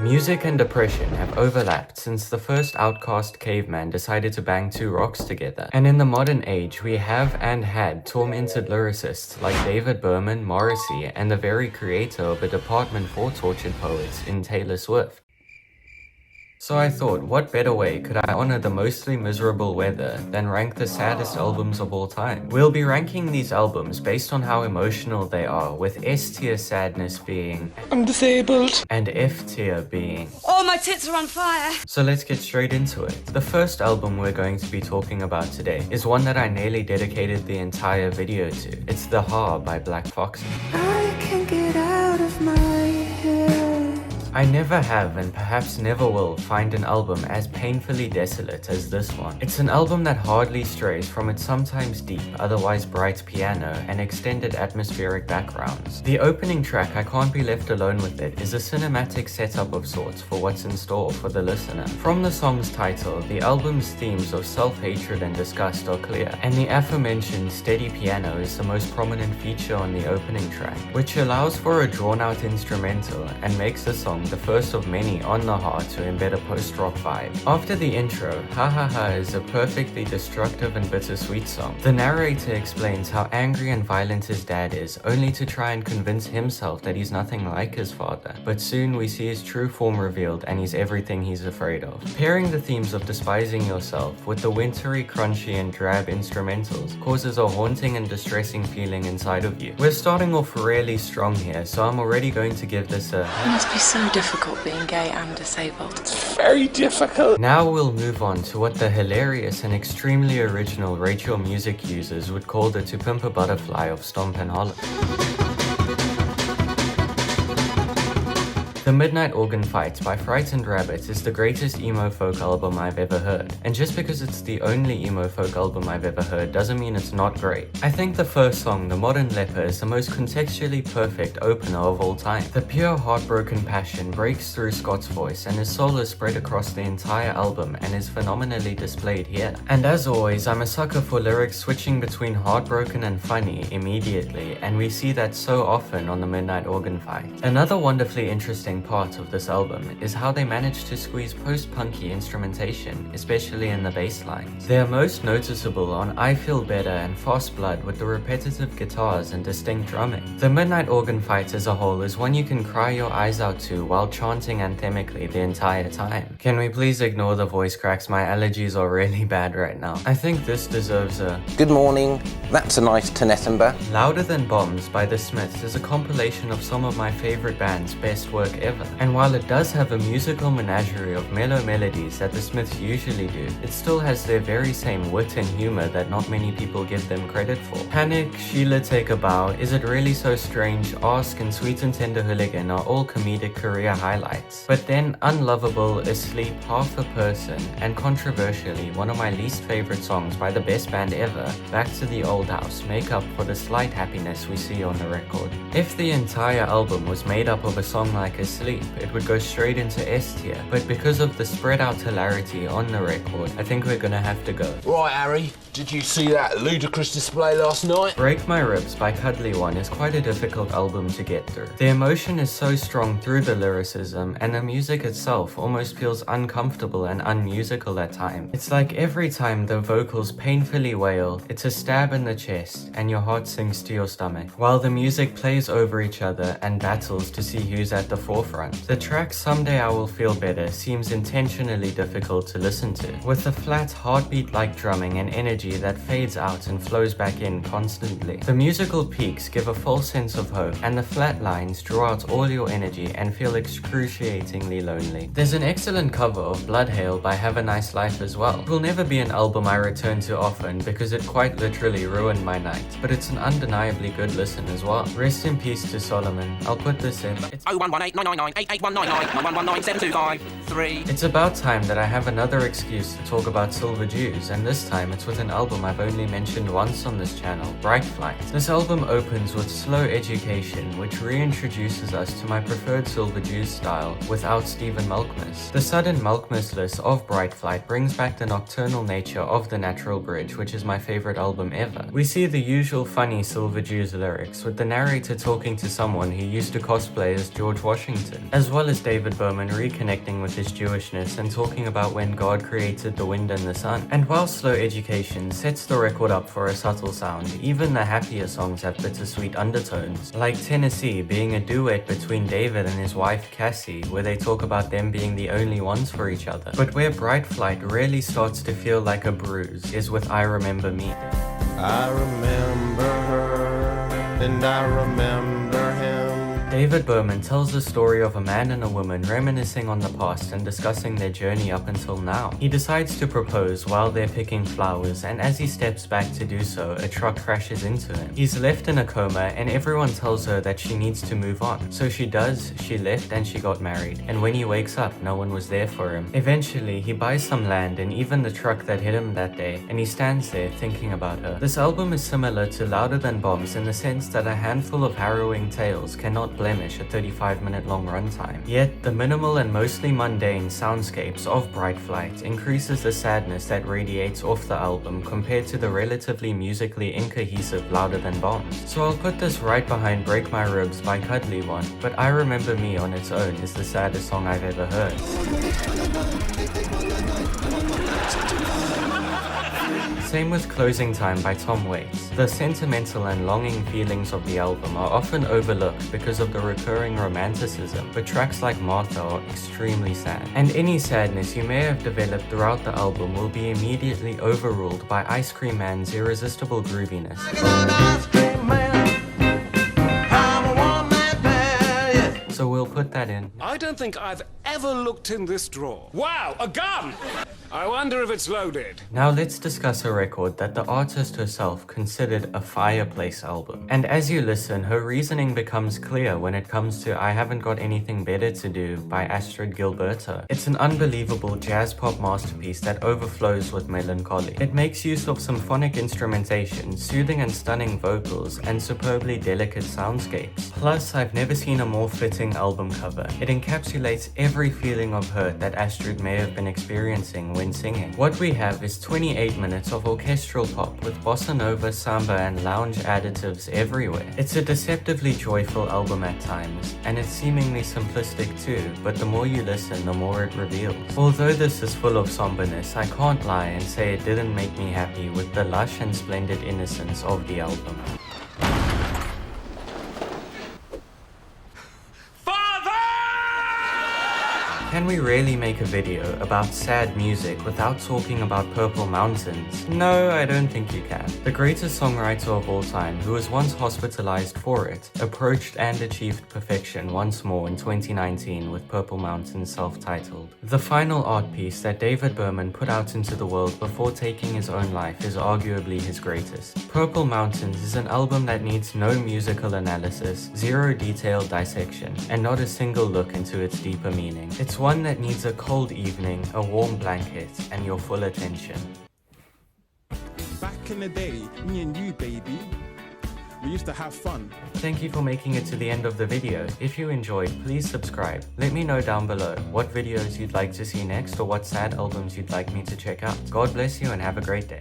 Music and depression have overlapped since the first outcast caveman decided to bang two rocks together. And in the modern age, we have and had tormented lyricists like David Berman, Morrissey, and the very creator of a department for tortured poets in Taylor Swift. So I thought, what better way could I honor the mostly miserable weather than rank the saddest albums of all time? We'll be ranking these albums based on how emotional they are, with S tier sadness being I'm disabled and F tier being oh, my tits are on fire. So let's get straight into it. The first album we're going to be talking about today is one that I nearly dedicated the entire video to. It's The Haar by Black Foxy. I can't get out of my head. I never have and perhaps never will find an album as painfully desolate as this one. It's an album that hardly strays from its sometimes deep, otherwise bright piano and extended atmospheric backgrounds. The opening track, I Can't Be Left Alone With It, is a cinematic setup of sorts for what's in store for the listener. From the song's title, the album's themes of self-hatred and disgust are clear, and the aforementioned steady piano is the most prominent feature on the opening track, which allows for a drawn-out instrumental and makes the song the first of many on the Haar to embed a post-rock vibe. After the intro, Ha Ha Ha is a perfectly destructive and bittersweet song. The narrator explains how angry and violent his dad is, only to try and convince himself that he's nothing like his father. But soon we see his true form revealed and he's everything he's afraid of. Pairing the themes of despising yourself with the wintry, crunchy and drab instrumentals causes a haunting and distressing feeling inside of you. We're starting off really strong here, so I'm already going to give this a It must be so difficult being gay and disabled. very difficult. Now we'll move on to what the hilarious and extremely original Rachel music users would call the To Pimp a Butterfly of Stomp and Holler. The Midnight Organ Fight by Frightened Rabbit is the greatest emo folk album I've ever heard, and just because it's the only emo folk album I've ever heard doesn't mean it's not great. I think the first song, The Modern Leper, is the most contextually perfect opener of all time. The pure heartbroken passion breaks through Scott's voice and his soul is spread across the entire album and is phenomenally displayed here. And as always, I'm a sucker for lyrics switching between heartbroken and funny immediately, and we see that so often on The Midnight Organ Fight. Another wonderfully interesting part of this album is how they managed to squeeze post-punky instrumentation, especially in the bass lines. They are most noticeable on I Feel Better and Fast Blood with the repetitive guitars and distinct drumming. The Midnight Organ Fight as a whole is one you can cry your eyes out to while chanting anthemically the entire time. Can we please ignore the voice cracks? My allergies are really bad right now. I think this deserves a Good morning, that's a nice Tenettenba. Louder Than Bombs by The Smiths is a compilation of some of my favorite bands' best work ever. And while it does have a musical menagerie of mellow melodies that the Smiths usually do, it still has their very same wit and humor that not many people give them credit for. Panic, Sheila Take a Bow, Is It Really So Strange, Ask, and Sweet and Tender Hooligan are all comedic career highlights. But then Unlovable, Asleep, Half a Person, and controversially, one of my least favorite songs by the best band ever, Back to the Old House, make up for the slight happiness we see on the record. If the entire album was made up of a song like Asleep, it would go straight into S tier, but because of the spread out hilarity on the record, I think we're gonna have to go. Right, Harry, did you see that ludicrous display last night? Break My Ribs by Cuddly is quite a difficult album to get through. The emotion is so strong through the lyricism, and the music itself almost feels uncomfortable and unmusical at times. It's like every time the vocals painfully wail, it's a stab in the chest, and your heart sinks to your stomach, while the music plays over each other and battles to see who's at the forefront. The track Someday I Will Feel Better seems intentionally difficult to listen to, with a flat heartbeat-like drumming and energy that fades out and flows back in constantly. The musical peaks give a false sense of hope, and the flat lines draw out all your energy and feel excruciatingly lonely. There's an excellent cover of Bloodhail by Have a Nice Life as well. It will never be an album I return to often because it quite literally ruined my night, but it's an undeniably good listen as well. Rest in peace to Solomon. I'll put this in. It's 01189988199111725 It's about time that I have another excuse to talk about Silver Jews, and this time it's with an album I've only mentioned once on this channel, Bright Flight. This album opens with Slow Education, which reintroduces us to my preferred Silver Jews style without Stephen Malkmus. The sudden Malkmus-less of Bright Flight brings back the nocturnal nature of The Natural Bridge, which is my favorite album ever. We see the usual funny Silver Jews lyrics, with the narrator talking to someone who used to cosplay as George Washington. Washington, as well as David Berman reconnecting with his Jewishness and talking about when God created the wind and the sun. And while Slow Education sets the record up for a subtle sound, even the happier songs have bittersweet undertones, like Tennessee being a duet between David and his wife Cassie, where they talk about them being the only ones for each other. But where Bright Flight really starts to feel like a bruise is with I Remember Me. I remember her, and I remember him. David Berman tells the story of a man and a woman reminiscing on the past and discussing their journey up until now. He decides to propose while they're picking flowers, and as he steps back to do so, a truck crashes into him. He's left in a coma, and everyone tells her that she needs to move on. So she does, she left and she got married. And when he wakes up, no one was there for him. Eventually, he buys some land and even the truck that hit him that day, and he stands there thinking about her. This album is similar to Louder Than Bombs in the sense that a handful of harrowing tales cannot blemish a 35-minute long runtime. Yet, the minimal and mostly mundane soundscapes of Bright Flight increases the sadness that radiates off the album compared to the relatively musically incohesive Louder Than Bombs. So I'll put this right behind Break My Ribs by Cuddly one, but I Remember Me on its own is the saddest song I've ever heard. Same with Closing Time by Tom Waits. The sentimental and longing feelings of the album are often overlooked because of the recurring romanticism, but tracks like Martha are extremely sad. And any sadness you may have developed throughout the album will be immediately overruled by Ice Cream Man's irresistible grooviness. So we'll put that in. I don't think I've ever looked in this drawer. Wow, a gun! I wonder if it's loaded. Now let's discuss a record that the artist herself considered a fireplace album. And as you listen, her reasoning becomes clear when it comes to I Haven't Got Anything Better to Do by Astrud Gilberto. It's an unbelievable jazz pop masterpiece that overflows with melancholy. It makes use of symphonic instrumentation, soothing and stunning vocals, and superbly delicate soundscapes. Plus, I've never seen a more fitting album cover. It encapsulates every feeling of hurt that Astrud may have been experiencing when singing. What we have is 28 minutes of orchestral pop with bossa nova, samba, and lounge additives everywhere. It's a deceptively joyful album at times, and it's seemingly simplistic too, but the more you listen, the more it reveals. Although this is full of somberness, I can't lie and say it didn't make me happy with the lush and splendid innocence of the album. Can we really make a video about sad music without talking about Purple Mountains? No, I don't think you can. The greatest songwriter of all time, who was once hospitalized for it, approached and achieved perfection once more in 2019 with Purple Mountains self-titled. The final art piece that David Berman put out into the world before taking his own life is arguably his greatest. Purple Mountains is an album that needs no musical analysis, zero detailed dissection, and not a single look into its deeper meaning. It's one that needs a cold evening, a warm blanket, and your full attention. Back in the day, me and you, baby, we used to have fun. Thank you for making it to the end of the video. If you enjoyed, please subscribe. Let me know down below what videos you'd like to see next or what sad albums you'd like me to check out. God bless you and have a great day.